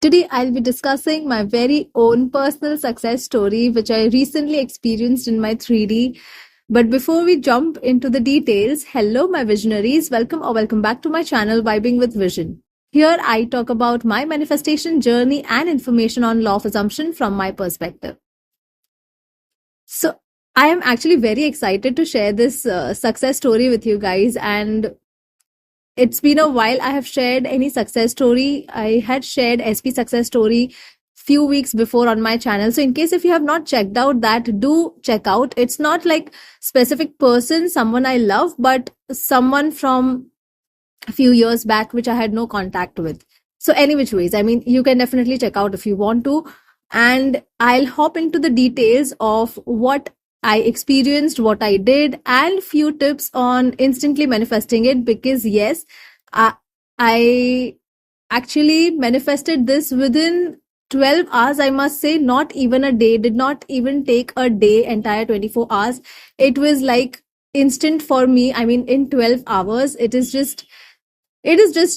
Today, I'll be discussing my very own personal success story, which I recently experienced in my 3D. But before we jump into the details, hello, my visionaries. Welcome back to my channel, Vibing with Vision. Here, I talk about my manifestation journey and information on law of assumption from my perspective. So, I am actually very excited to share this success story with you guys. And it's been a while I have shared any success story. I had shared SP success story few weeks before on my channel. So in case if you have not checked out that, do check out. It's not like specific person, someone I love, but someone from a few years back, which I had no contact with. So any which ways, I mean, you can definitely check out if you want to. And I'll hop into the details of what I experienced, what I did, and few tips on instantly manifesting it. Because yes, I actually manifested this within 12 hours, I must say, not even a day, did not even take a day, entire 24 hours. It was like instant for me. I mean, in 12 hours, it is just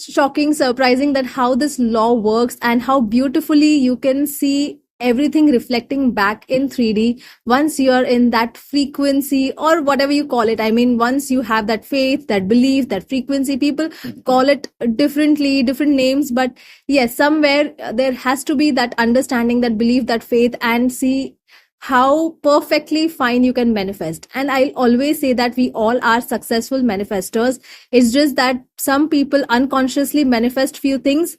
shocking, surprising that how this law works and how beautifully you can see everything reflecting back in 3D once you're in that frequency or whatever you call it. I mean, once you have that faith, that belief, that frequency, people call it differently, different names. But yes, somewhere there has to be that understanding, that belief, that faith, and see how perfectly fine you can manifest. And I'll always say that we all are successful manifestors. It's just that some people unconsciously manifest few things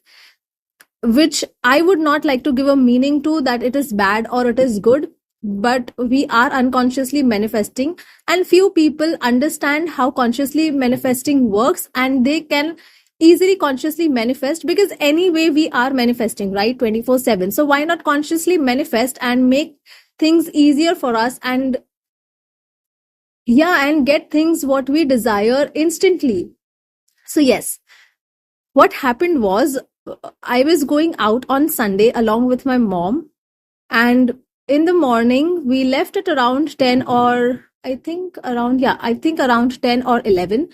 which I would not like to give a meaning to, that it is bad or it is good, but we are unconsciously manifesting. And few people understand how consciously manifesting works, and they can easily consciously manifest, because anyway we are manifesting, right, 24/7. So why not consciously manifest and make things easier for us, and and get things what we desire instantly. So yes, what happened was, I was going out on Sunday along with my mom, and in the morning we left at around 10, or I think around 10 or 11.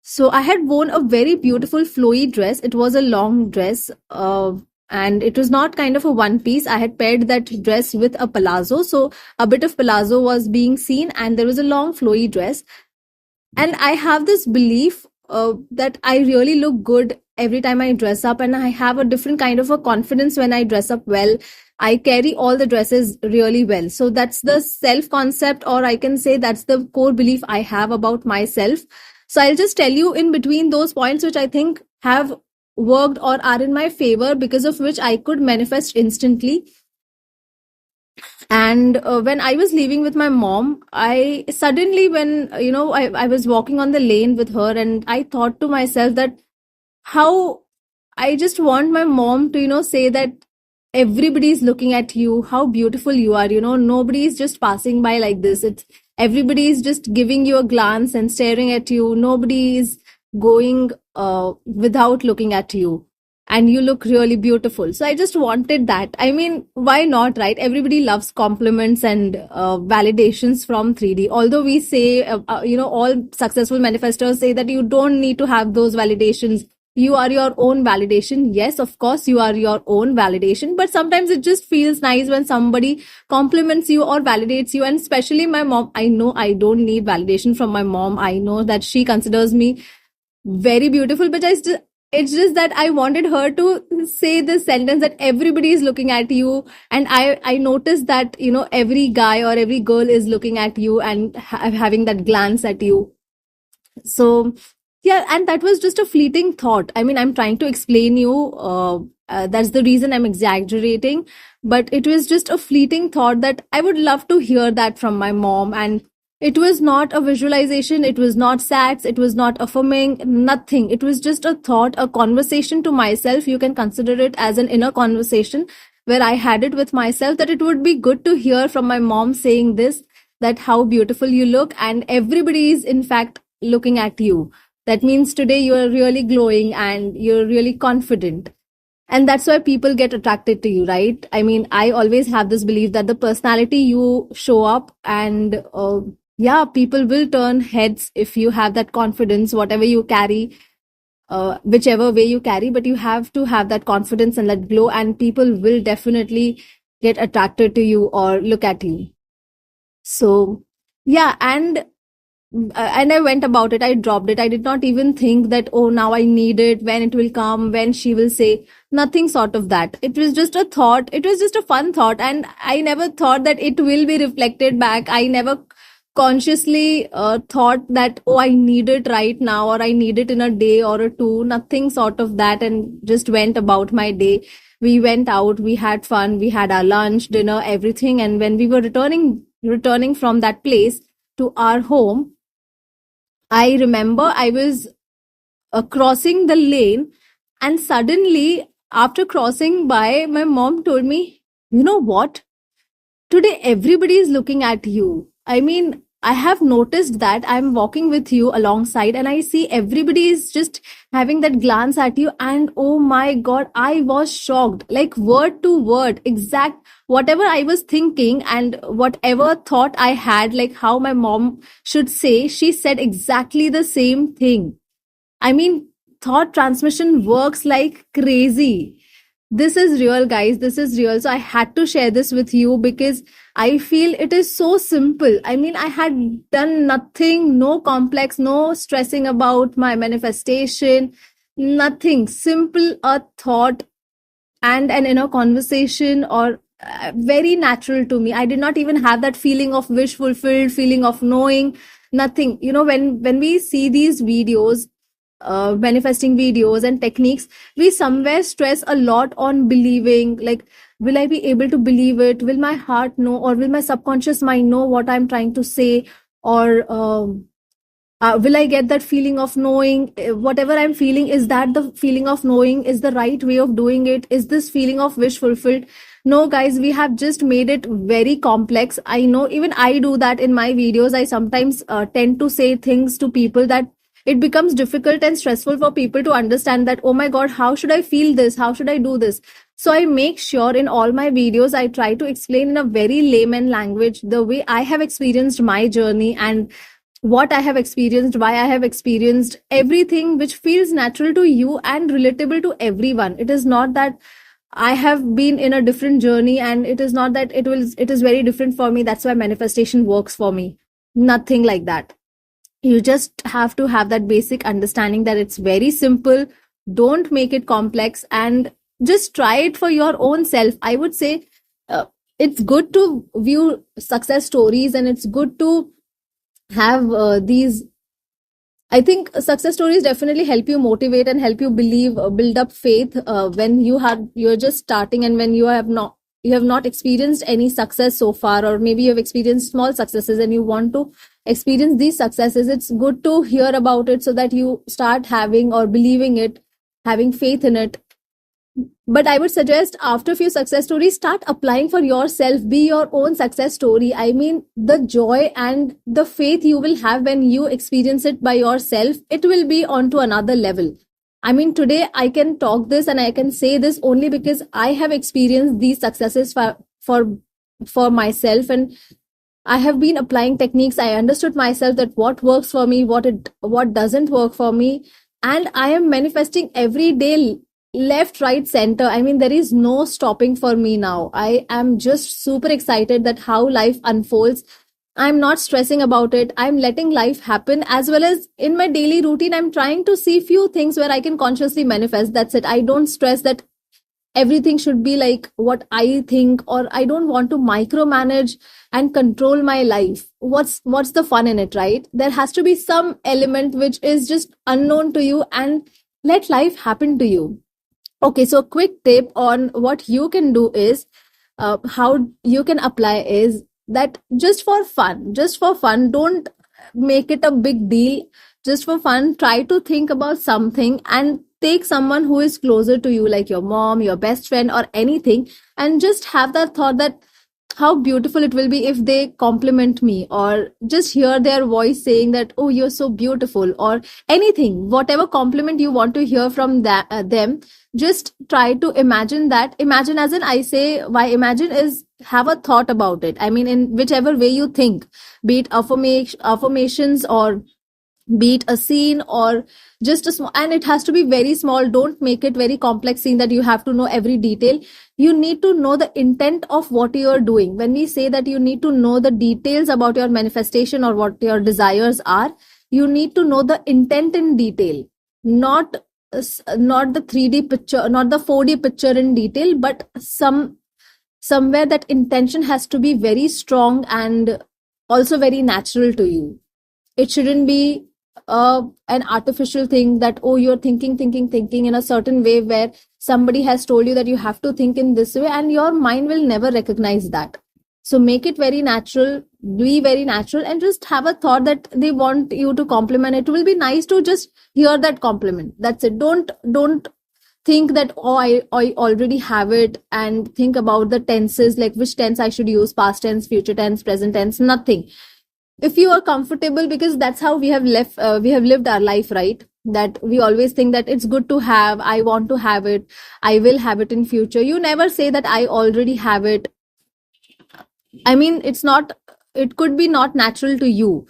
So I had worn a very beautiful flowy dress. It was a long dress, and it was not kind of a one piece. I had paired that dress with a palazzo, so a bit of palazzo was being seen, and there was a long flowy dress. And I have this belief that I really look good every time I dress up, and I have a different kind of a confidence when I dress up well. I carry all the dresses really well. So that's the self concept, or I can say that's the core belief I have about myself. So I'll just tell you in between those points which I think have worked or are in my favor, because of which I could manifest instantly. And when I was leaving with my mom, I suddenly, when I was walking on the lane with her, and I thought to myself that how I just want my mom to say that everybody is looking at you, how beautiful you are. Nobody is just passing by like this. It's everybody is just giving you a glance and staring at you. Nobody is going without looking at you, and you look really beautiful. So I just wanted that. I mean, why not, right? Everybody loves compliments and validations from 3D. Although we say, all successful manifestors say that you don't need to have those validations. You are your own validation. Yes, of course, you are your own validation. But sometimes it just feels nice when somebody compliments you or validates you. And especially my mom, I know I don't need validation from my mom. I know that she considers me very beautiful, but it's just that I wanted her to say this sentence that everybody is looking at you. And I noticed that, every guy or every girl is looking at you and having that glance at you. So, yeah, and that was just a fleeting thought. I mean, I'm trying to explain you. That's the reason I'm exaggerating. But it was just a fleeting thought that I would love to hear that from my mom. And it was not a visualization. It was not sats. It was not affirming, nothing. It was just a thought, a conversation to myself. You can consider it as an inner conversation where I had it with myself, that it would be good to hear from my mom saying this, that how beautiful you look, and everybody is in fact looking at you. That means today you are really glowing and you're really confident. And that's why people get attracted to you, right? I mean, I always have this belief that the personality you show up, and people will turn heads if you have that confidence, whatever you carry. whichever way you carry, but you have to have that confidence and that glow, and people will definitely get attracted to you or look at you. So, yeah, and I went about it. I dropped it. I did not even think that, oh, now I need it, when it will come, when she will say. Nothing sort of that. It was just a thought. It was just a fun thought. And I never thought that it will be reflected back. I never consciously thought that, oh, I need it right now, or I need it in a day or a two. Nothing sort of that. And just went about my day. We went out, we had fun, we had our lunch, dinner, everything. And when we were returning from that place to our home, I remember I was crossing the lane, and suddenly, after crossing by, my mom told me, "You know what? Today, everybody is looking at you. I mean, I have noticed that I'm walking with you alongside, and I see everybody is just having that glance at you. And oh my God, I was shocked, like word to word, exact whatever I was thinking and whatever thought I had, like how my mom should say, she said exactly the same thing. I mean, thought transmission works like crazy. This is real, guys. This is real. So I had to share this with you because I feel it is so simple. I mean, I had done nothing, no complex, no stressing about my manifestation, nothing. Simple, a thought and an inner conversation, or very natural to me. I did not even have that feeling of wish fulfilled, feeling of knowing, nothing. When we see these videos, manifesting videos and techniques, we somewhere stress a lot on believing, like, will I be able to believe it, will my heart know, or will my subconscious mind know what I'm trying to say, or will I get that feeling of knowing, whatever I'm feeling, is that the feeling of knowing is the right way of doing it, is this feeling of wish fulfilled? No, guys, we have just made it very complex. I know, even I do that in my videos. I sometimes tend to say things to people that it becomes difficult and stressful for people to understand that, oh my God, how should I feel this, how should I do this? So I make sure in all my videos I try to explain in a very layman language the way I have experienced my journey, and what I have experienced, why I have experienced, everything which feels natural to you and relatable to everyone. It is not that I have been in a different journey, and it is not that it is very different for me, that's why manifestation works for me. Nothing like that. You just have to have that basic understanding that it's very simple. Don't make it complex, and just try it for your own self. I would say it's good to view success stories, and it's good to have these. I think success stories definitely help you motivate and help you believe, build up faith when you're just starting, and when you have not experienced any success so far, or maybe you have experienced small successes and you want to experience these successes. It's good to hear about it so that you start having or believing it, having faith in it. But I would suggest, after a few success stories, start applying for yourself. Be your own success story. I mean, the joy and the faith you will have when you experience it by yourself, it will be onto another level. I mean, today I can talk this and I can say this only because I have experienced these successes for myself, and I have been applying techniques. I understood myself that what works for me, what doesn't work for me, and I am manifesting every day, left, right, center. I mean, there is no stopping for me now. I am just super excited that how life unfolds. I'm not stressing about it. I'm letting life happen, as well as in my daily routine, I'm trying to see few things where I can consciously manifest. That's it. I don't stress that everything should be like what I think, or I don't want to micromanage and control my life. What's the fun in it, right? There has to be some element which is just unknown to you, and let life happen to you. Okay, so quick tip on what you can do is, how you can apply is that just for fun, don't make it a big deal. Just for fun, try to think about something and take someone who is closer to you, like your mom, your best friend, or anything, and just have that thought that how beautiful it will be if they compliment me, or just hear their voice saying that, oh, you're so beautiful, or anything, whatever compliment you want to hear from them. Just try to imagine that. Imagine, as in, I say, why imagine is have a thought about it. I mean, in whichever way you think, be it affirmations or be it a scene or just a small, and it has to be very small. Don't make it very complex scene that you have to know every detail. You need to know the intent of what you are doing. When we say that you need to know the details about your manifestation or what your desires are, you need to know the intent in detail, not not the 3D picture, not the 4D picture in detail, but somewhere that intention has to be very strong and also very natural to you. It shouldn't be an artificial thing that, oh, you're thinking in a certain way where somebody has told you that you have to think in this way, and your mind will never recognize that. So make it very natural, be very natural, and just have a thought that they want you to compliment. It will be nice to just hear that compliment. That's it. Don't think that, oh, I already have it, and think about the tenses, like which tense I should use, past tense, future tense, present tense. Nothing. If you are comfortable, because that's how we have lived our life, right? That we always think that it's good to have, I want to have it, I will have it in future. You never say that I already have it. I mean, it could be not natural to you.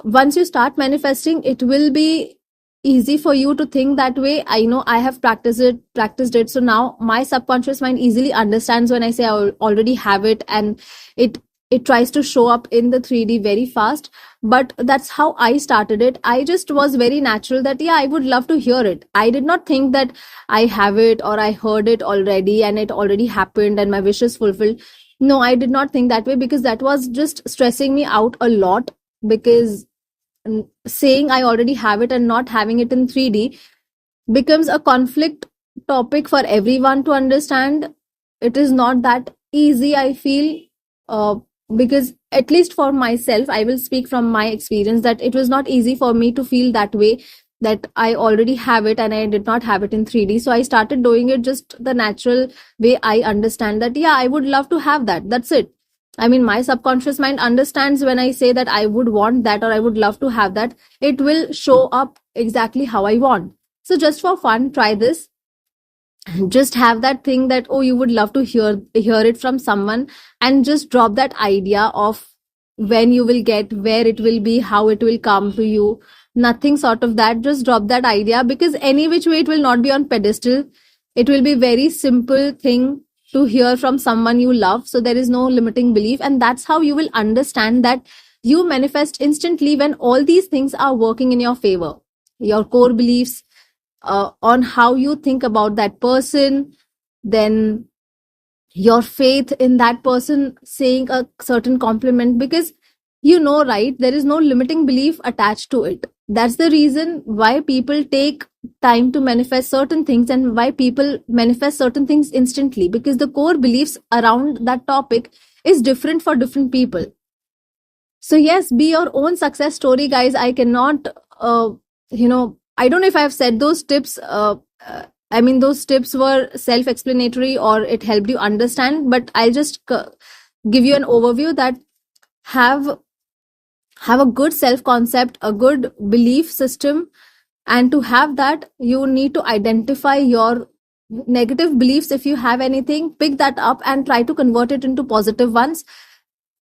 Once you start manifesting, it will be easy for you to think that way. I know I have practiced it, so now my subconscious mind easily understands when I say I already have it, and it it tries to show up in the 3D very fast. But that's how I started it. I just was very natural that, yeah, I would love to hear it. I did not think that I have it or I heard it already and it already happened and my wish is fulfilled. No, I did not think that way, because that was just stressing me out a lot. Because saying I already have it and not having it in 3D becomes a conflict topic for everyone to understand. It is not that easy, I feel, uh, because at least for myself, I will speak from my experience, that it was not easy for me to feel that way, that I already have it and I did not have it in 3D. So I started doing it just the natural way I understand that, yeah, I would love to have that. That's it. I mean, my subconscious mind understands when I say that I would want that or I would love to have that, it will show up exactly how I want. So just for fun, try this. Just have that thing that, oh, you would love to hear it from someone, and just drop that idea of when you will get, where it will be, how it will come to you. Nothing sort of that. Just drop that idea, because any which way it will not be on pedestal. It will be very simple thing to hear from someone you love. So there is no limiting belief, and that's how you will understand that you manifest instantly when all these things are working in your favor. Your core beliefs, on how you think about that person, then your faith in that person saying a certain compliment, because you know, right, there is no limiting belief attached to it. That's the reason why people take time to manifest certain things, and why people manifest certain things instantly, because the core beliefs around that topic is different for different people. So yes, be your own success story, guys. I cannot, I don't know if I've said those tips. I mean, those tips were self-explanatory or it helped you understand. But I'll just give you an overview that have have a good self-concept, a good belief system, and to have that, you need to identify your negative beliefs. If you have anything, pick that up and try to convert it into positive ones,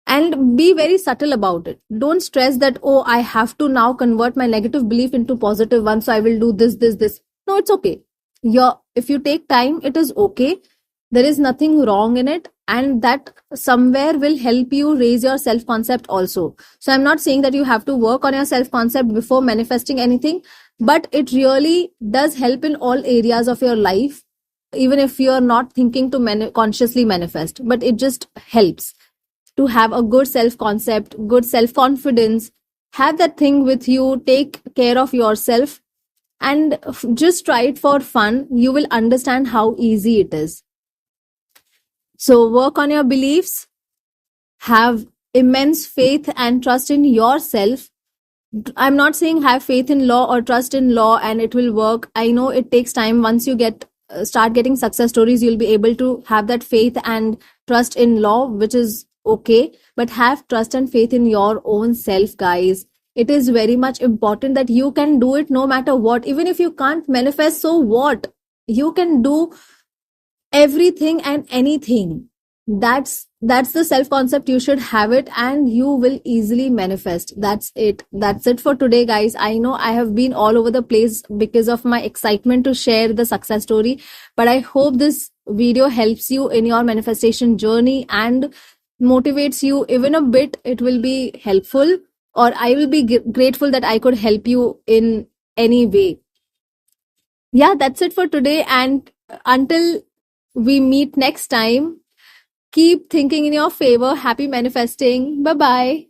and be very subtle about it. Don't stress that, oh, I have to now convert my negative belief into positive one, so I will do this. No, it's okay. If you take time, it is okay. There is nothing wrong in it, and that somewhere will help you raise your self concept also. So I'm not saying that you have to work on your self concept before manifesting anything, but it really does help in all areas of your life, even if you're not thinking to consciously manifest, but it just helps to have a good self concept, good self confidence. Have that thing with you, take care of yourself, and just try it for fun. You will understand how easy it is. So, work on your beliefs, have immense faith and trust in yourself. I'm not saying have faith in law or trust in law and it will work. I know it takes time. Once you start getting success stories, you'll be able to have that faith and trust in law, which is okay. But have trust and faith in your own self, guys. It is very much important that you can do it no matter what. Even if you can't manifest, so what? You can do everything and anything. That's That's the self concept. You should have it and you will easily manifest. That's it for today, guys. I know I have been all over the place because of my excitement to share the success story, but I hope this video helps you in your manifestation journey and motivates you even a bit. It will be helpful, or I will be grateful that I could help you in any way. Yeah, that's it for today, and until we meet next time, keep thinking in your favor. Happy manifesting. Bye bye.